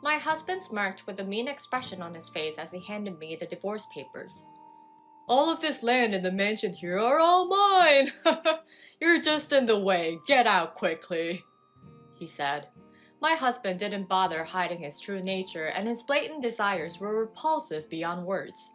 My husband smirked with a mean expression on his face as he handed me the divorce papers. All of this land and the mansion here are all mine! You're just in the way. Get out quickly, he said. My husband didn't bother hiding his true nature, and his blatant desires were repulsive beyond words.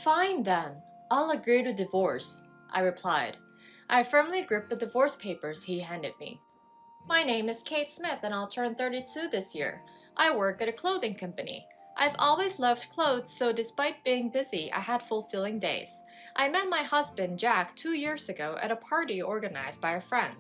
Fine then, I'll agree to divorce, I replied. I firmly gripped the divorce papers he handed me. My name is Kate Smith and I'll turn 32 this year. I work at a clothing company. I've always loved clothes, so despite being busy, I had fulfilling days. I met my husband, Jack, 2 years ago at a party organized by a friend.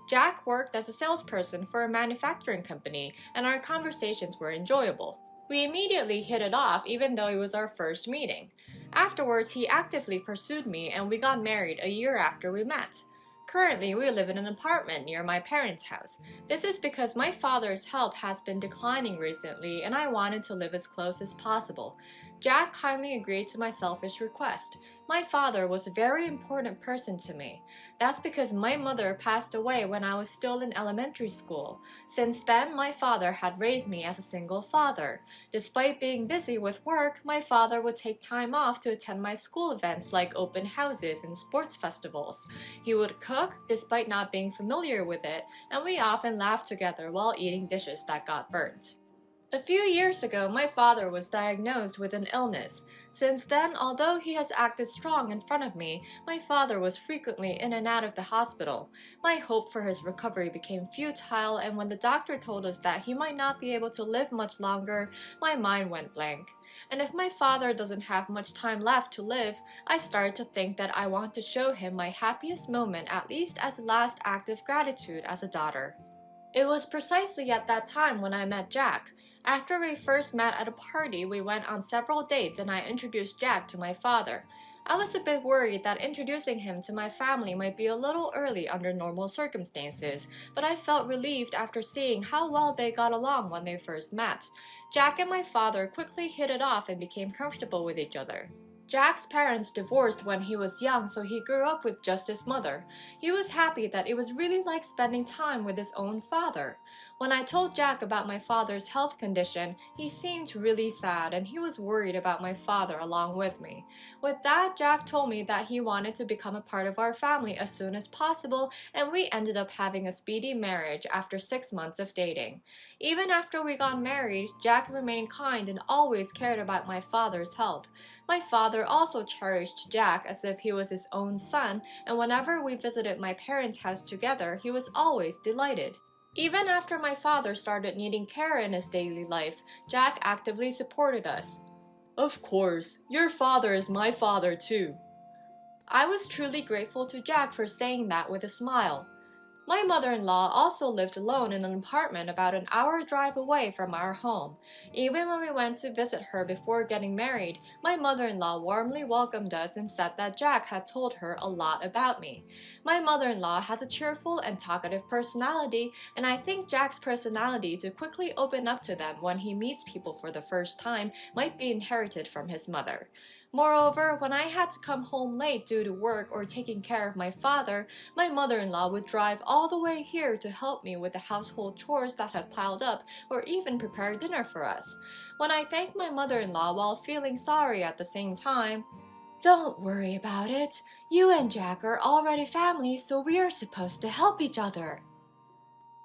Jack worked as a salesperson for a manufacturing company, and our conversations were enjoyable. We immediately hit it off even though it was our first meeting. Afterwards, he actively pursued me and we got married a year after we met. Currently, we live in an apartment near my parents' house. This is because my father's health has been declining recently and I wanted to live as close as possible. Jack kindly agreed to my selfish request. My father was a very important person to me. That's because my mother passed away when I was still in elementary school. Since then, my father had raised me as a single father. Despite being busy with work, my father would take time off to attend my school events like open houses and sports festivals. He would cook despite not being familiar with it, and we often laughed together while eating dishes that got burnt. A few years ago, my father was diagnosed with an illness. Since then, although he has acted strong in front of me, my father was frequently in and out of the hospital. My hope for his recovery became futile, and when the doctor told us that he might not be able to live much longer, my mind went blank. And if my father doesn't have much time left to live, I started to think that I want to show him my happiest moment, at least as a last act of gratitude as a daughter. It was precisely at that time when I met Jack. After we first met at a party, we went on several dates and I introduced Jack to my father. I was a bit worried that introducing him to my family might be a little early under normal circumstances, but I felt relieved after seeing how well they got along when they first met. Jack and my father quickly hit it off and became comfortable with each other. Jack's parents divorced when he was young, so he grew up with just his mother. He was happy that it was really like spending time with his own father. When I told Jack about my father's health condition, he seemed really sad and he was worried about my father along with me. With that, Jack told me that he wanted to become a part of our family as soon as possible, and we ended up having a speedy marriage after 6 months of dating. Even after we got married, Jack remained kind and always cared about my father's health. My father also cherished Jack as if he was his own son, and whenever we visited my parents' house together, he was always delighted. Even after my father started needing care in his daily life, Jack actively supported us. Of course, your father is my father too. I was truly grateful to Jack for saying that with a smile. My mother-in-law also lived alone in an apartment about an hour drive away from our home. Even when we went to visit her before getting married, my mother-in-law warmly welcomed us and said that Jack had told her a lot about me. My mother-in-law has a cheerful and talkative personality, and I think Jack's personality to quickly open up to them when he meets people for the first time might be inherited from his mother. Moreover, when I had to come home late due to work or taking care of my father, my mother-in-law would drive all the way here to help me with the household chores that had piled up or even prepare dinner for us. When I thanked my mother-in-law while feeling sorry at the same time, "Don't worry about it. You and Jack are already family, so we are supposed to help each other."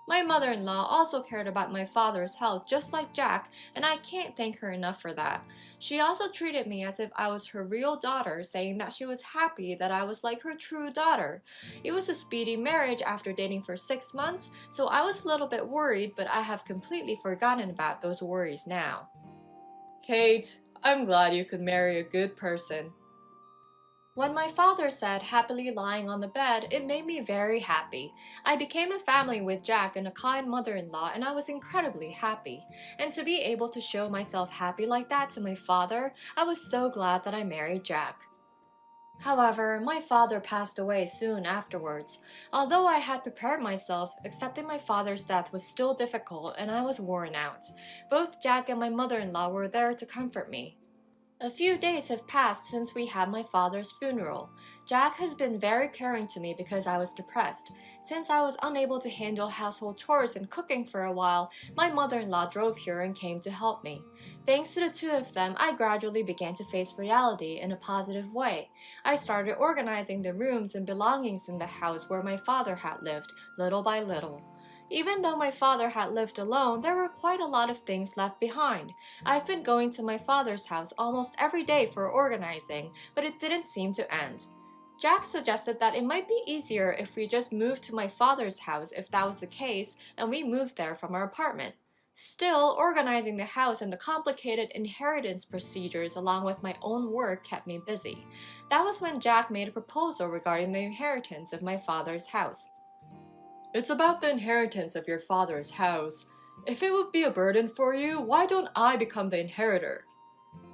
My mother-in-law also cared about my father's health just like Jack, and I can't thank her enough for that. She also treated me as if I was her real daughter, saying that she was happy that I was like her true daughter. It was a speedy marriage after dating for 6 months, so I was a little bit worried, but I have completely forgotten about those worries now. Kate, I'm glad you could marry a good person. When my father said happily lying on the bed, it made me very happy. I became a family with Jack and a kind mother-in-law, and I was incredibly happy. And to be able to show myself happy like that to my father, I was so glad that I married Jack. However, my father passed away soon afterwards. Although I had prepared myself, accepting my father's death was still difficult and I was worn out. Both Jack and my mother-in-law were there to comfort me. A few days have passed since we had my father's funeral. Jack has been very caring to me because I was depressed. Since I was unable to handle household chores and cooking for a while, my mother-in-law drove here and came to help me. Thanks to the two of them, I gradually began to face reality in a positive way. I started organizing the rooms and belongings in the house where my father had lived, little by little. Even though my father had lived alone, there were quite a lot of things left behind. I've been going to my father's house almost every day for organizing, but it didn't seem to end. Jack suggested that it might be easier if we just moved to my father's house if that was the case, and we moved there from our apartment. Still, organizing the house and the complicated inheritance procedures along with my own work kept me busy. That was when Jack made a proposal regarding the inheritance of my father's house. It's about the inheritance of your father's house. If it would be a burden for you, why don't I become the inheritor?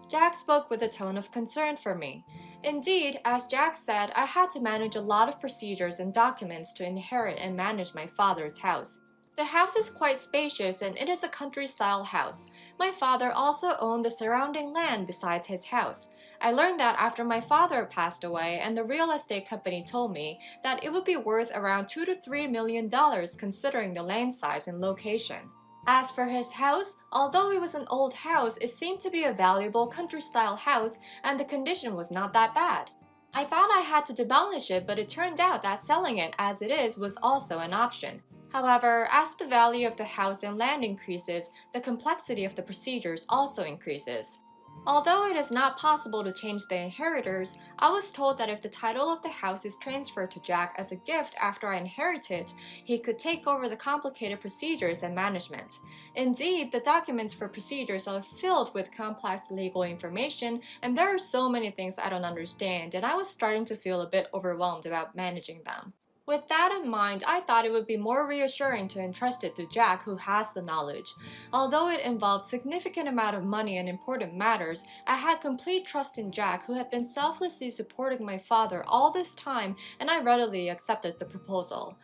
Jack spoke with a tone of concern for me. Indeed, as Jack said, I had to manage a lot of procedures and documents to inherit and manage my father's house. The house is quite spacious and it is a country-style house. My father also owned the surrounding land besides his house. I learned that after my father passed away, and the real estate company told me that it would be worth around $2 to $3 million considering the land size and location. As for his house, although it was an old house, it seemed to be a valuable country-style house and the condition was not that bad. I thought I had to demolish it, but it turned out that selling it as it is was also an option. However, as the value of the house and land increases, the complexity of the procedures also increases. Although it is not possible to change the inheritors, I was told that if the title of the house is transferred to Jack as a gift after I inherit it, he could take over the complicated procedures and management. Indeed, the documents for procedures are filled with complex legal information, and there are so many things I don't understand, and I was starting to feel a bit overwhelmed about managing them. With that in mind, I thought it would be more reassuring to entrust it to Jack, who has the knowledge. Although it involved significant amount of money and important matters, I had complete trust in Jack, who had been selflessly supporting my father all this time, and I readily accepted the proposal.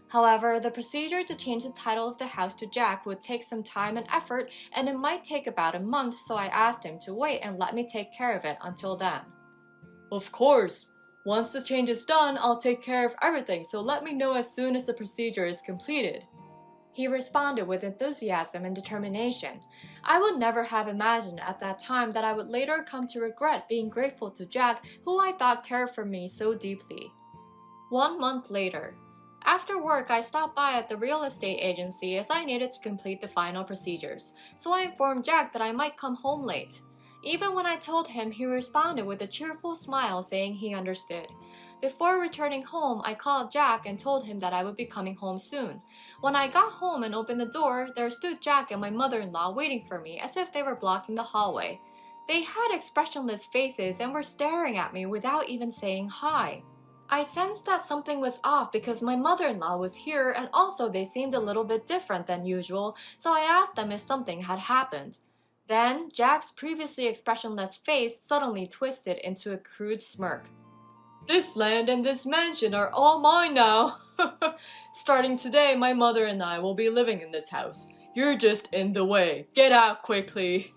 However, the procedure to change the title of the house to Jack would take some time and effort, and it might take about a month, so I asked him to wait and let me take care of it until then. Of course! Once the change is done, I'll take care of everything, so let me know as soon as the procedure is completed. He responded with enthusiasm and determination. I would never have imagined at that time that I would later come to regret being grateful to Jack, who I thought cared for me so deeply. 1 month later. After work, I stopped by at the real estate agency as I needed to complete the final procedures, so I informed Jack that I might come home late. Even when I told him, he responded with a cheerful smile saying he understood. Before returning home, I called Jack and told him that I would be coming home soon. When I got home and opened the door, there stood Jack and my mother-in-law waiting for me as if they were blocking the hallway. They had expressionless faces and were staring at me without even saying hi. I sensed that something was off because my mother-in-law was here and also they seemed a little bit different than usual, so I asked them if something had happened. Then, Jack's previously expressionless face suddenly twisted into a crude smirk. This land and this mansion are all mine now. Starting today, my mother and I will be living in this house. You're just in the way. Get out quickly.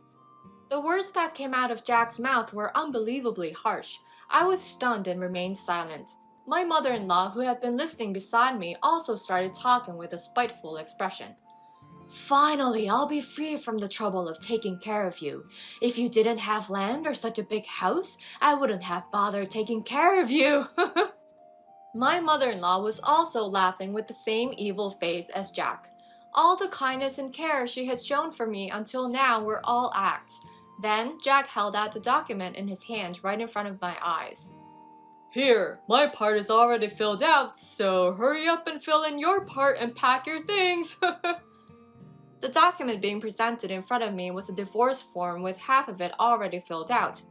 The words that came out of Jack's mouth were unbelievably harsh. I was stunned and remained silent. My mother-in-law, who had been listening beside me, also started talking with a spiteful expression. Finally, I'll be free from the trouble of taking care of you. If you didn't have land or such a big house, I wouldn't have bothered taking care of you. My mother-in-law was also laughing with the same evil face as Jack. All the kindness and care she had shown for me until now were all acts. Then, Jack held out the document in his hand right in front of my eyes. Here, my part is already filled out, so hurry up and fill in your part and pack your things. The document being presented in front of me was a divorce form with half of it already filled out.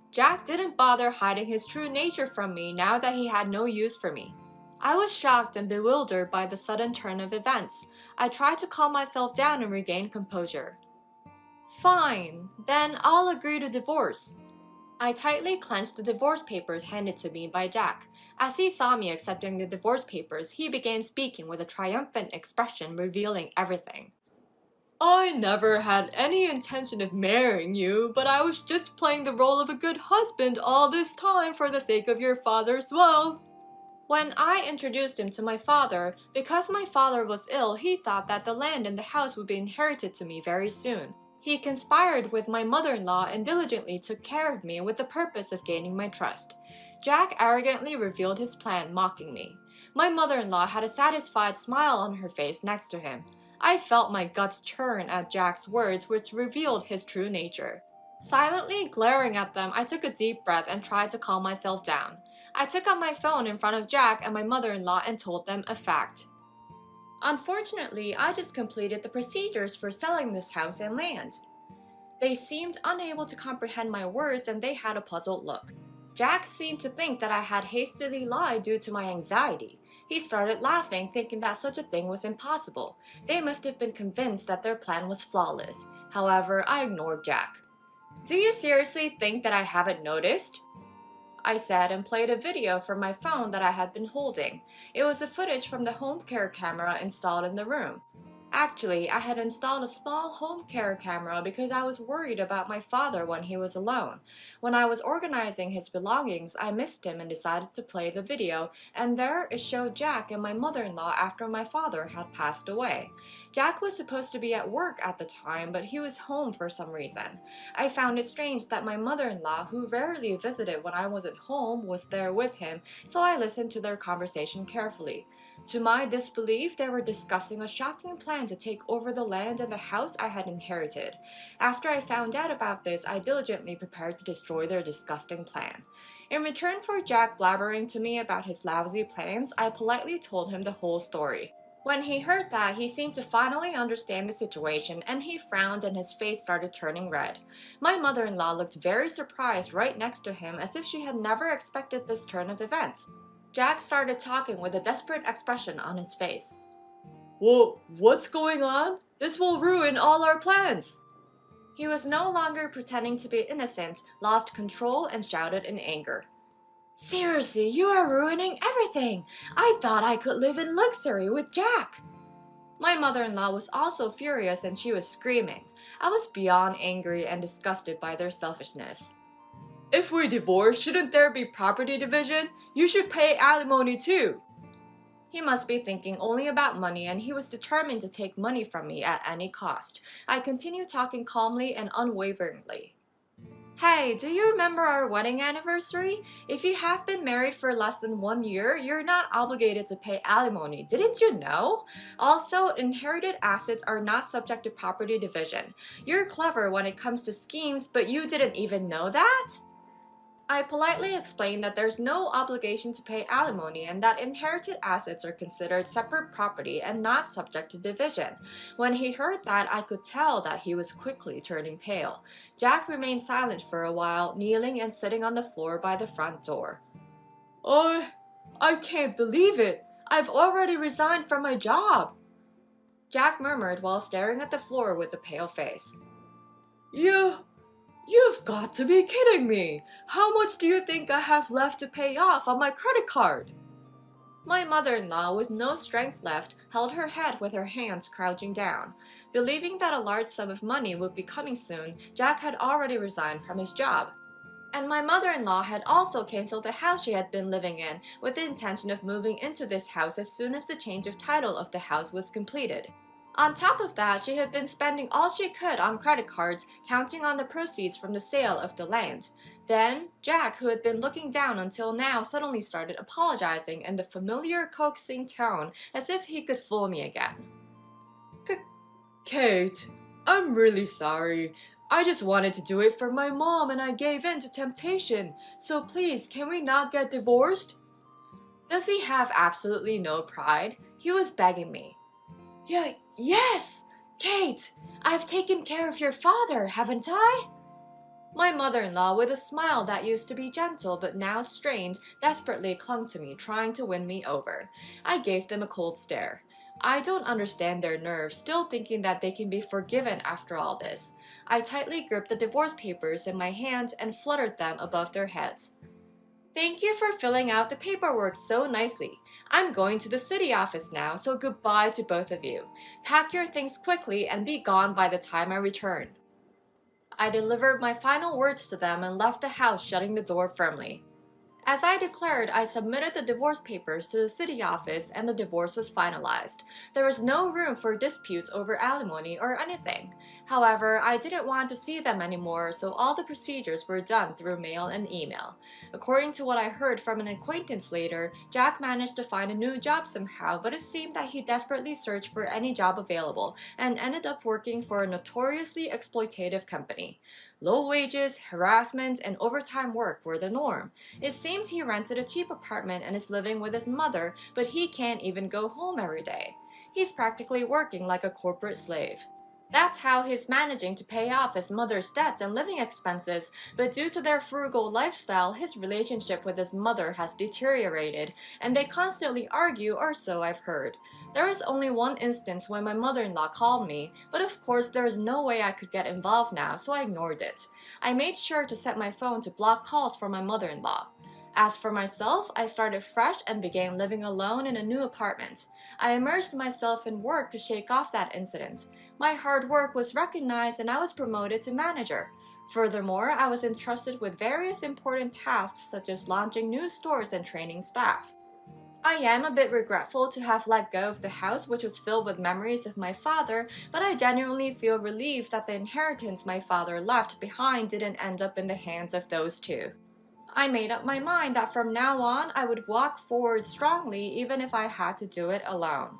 Jack didn't bother hiding his true nature from me now that he had no use for me. I was shocked and bewildered by the sudden turn of events. I tried to calm myself down and regain composure. Fine, then I'll agree to divorce. I tightly clenched the divorce papers handed to me by Jack. As he saw me accepting the divorce papers, he began speaking with a triumphant expression revealing everything. I never had any intention of marrying you, but I was just playing the role of a good husband all this time for the sake of your father's wealth. When I introduced him to my father, because my father was ill, he thought that the land and the house would be inherited to me very soon. He conspired with my mother-in-law and diligently took care of me with the purpose of gaining my trust. Jack arrogantly revealed his plan, mocking me. My mother-in-law had a satisfied smile on her face next to him. I felt my guts churn at Jack's words, which revealed his true nature. Silently glaring at them, I took a deep breath and tried to calm myself down. I took out my phone in front of Jack and my mother-in-law and told them a fact. Unfortunately, I just completed the procedures for selling this house and land. They seemed unable to comprehend my words and they had a puzzled look. Jack seemed to think that I had hastily lied due to my anxiety. He started laughing, thinking that such a thing was impossible. They must have been convinced that their plan was flawless. However, I ignored Jack. "Do you seriously think that I haven't noticed?" I said and played a video from my phone that I had been holding. It was a footage from the home care camera installed in the room. Actually, I had installed a small home care camera because I was worried about my father when he was alone. When I was organizing his belongings, I missed him and decided to play the video, and there it showed Jack and my mother-in-law after my father had passed away. Jack was supposed to be at work at the time, but he was home for some reason. I found it strange that my mother-in-law, who rarely visited when I wasn't home, was there with him, so I listened to their conversation carefully. To my disbelief, they were discussing a shocking plan to take over the land and the house I had inherited. After I found out about this, I diligently prepared to destroy their disgusting plan. In return for Jack blabbering to me about his lousy plans, I politely told him the whole story. When he heard that, he seemed to finally understand the situation, and he frowned and his face started turning red. My mother-in-law looked very surprised right next to him, as if she had never expected this turn of events. Jack started talking with a desperate expression on his face. "Whoa, what's going on? This will ruin all our plans!" He was no longer pretending to be innocent, lost control, and shouted in anger. "Seriously, you are ruining everything! I thought I could live in luxury with Jack!" My mother-in-law was also furious and she was screaming. I was beyond angry and disgusted by their selfishness. "If we divorce, shouldn't there be property division? You should pay alimony too." He must be thinking only about money, and he was determined to take money from me at any cost. I continued talking calmly and unwaveringly. "Hey, do you remember our wedding anniversary? If you have been married for less than 1 year, you're not obligated to pay alimony. Didn't you know? Also, inherited assets are not subject to property division. You're clever when it comes to schemes, but you didn't even know that?" I politely explained that there's no obligation to pay alimony and that inherited assets are considered separate property and not subject to division. When he heard that, I could tell that he was quickly turning pale. Jack remained silent for a while, kneeling and sitting on the floor by the front door. I can't believe it. I've already resigned from my job," Jack murmured while staring at the floor with a pale face. You've got to be kidding me! How much do you think I have left to pay off on my credit card?" My mother-in-law, with no strength left, held her head with her hands crouching down. Believing that a large sum of money would be coming soon, Jack had already resigned from his job. And my mother-in-law had also canceled the house she had been living in, with the intention of moving into this house as soon as the change of title of the house was completed. On top of that, she had been spending all she could on credit cards, counting on the proceeds from the sale of the land. Then, Jack, who had been looking down until now, suddenly started apologizing in the familiar coaxing tone, as if he could fool me again. Kate, I'm really sorry. I just wanted to do it for my mom and I gave in to temptation. So please, can we not get divorced?" Does he have absolutely no pride? He was begging me. Yes! Kate, I've taken care of your father, haven't I?" My mother-in-law, with a smile that used to be gentle but now strained, desperately clung to me, trying to win me over. I gave them a cold stare. I don't understand their nerves, still thinking that they can be forgiven after all this. I tightly gripped the divorce papers in my hands and fluttered them above their heads. Thank you for filling out the paperwork so nicely. I'm going to the city office now, so goodbye to both of you. Pack your things quickly and be gone by the time I return." I delivered my final words to them and left the house, shutting the door firmly. As I declared, I submitted the divorce papers to the city office and the divorce was finalized. There was no room for disputes over alimony or anything. However, I didn't want to see them anymore, so all the procedures were done through mail and email. According to what I heard from an acquaintance later, Jack managed to find a new job somehow, but it seemed that he desperately searched for any job available and ended up working for a notoriously exploitative company. Low wages, harassment, and overtime work were the norm. It seems he rented a cheap apartment and is living with his mother, but he can't even go home every day. He's practically working like a corporate slave. That's how he's managing to pay off his mother's debts and living expenses, but due to their frugal lifestyle, his relationship with his mother has deteriorated, and they constantly argue, or so I've heard. There was only one instance when my mother-in-law called me, but of course there is no way I could get involved now, so I ignored it. I made sure to set my phone to block calls from my mother-in-law. As for myself, I started fresh and began living alone in a new apartment. I immersed myself in work to shake off that incident. My hard work was recognized and I was promoted to manager. Furthermore, I was entrusted with various important tasks such as launching new stores and training staff. I am a bit regretful to have let go of the house, which was filled with memories of my father, but I genuinely feel relieved that the inheritance my father left behind didn't end up in the hands of those two. I made up my mind that from now on I would walk forward strongly even if I had to do it alone.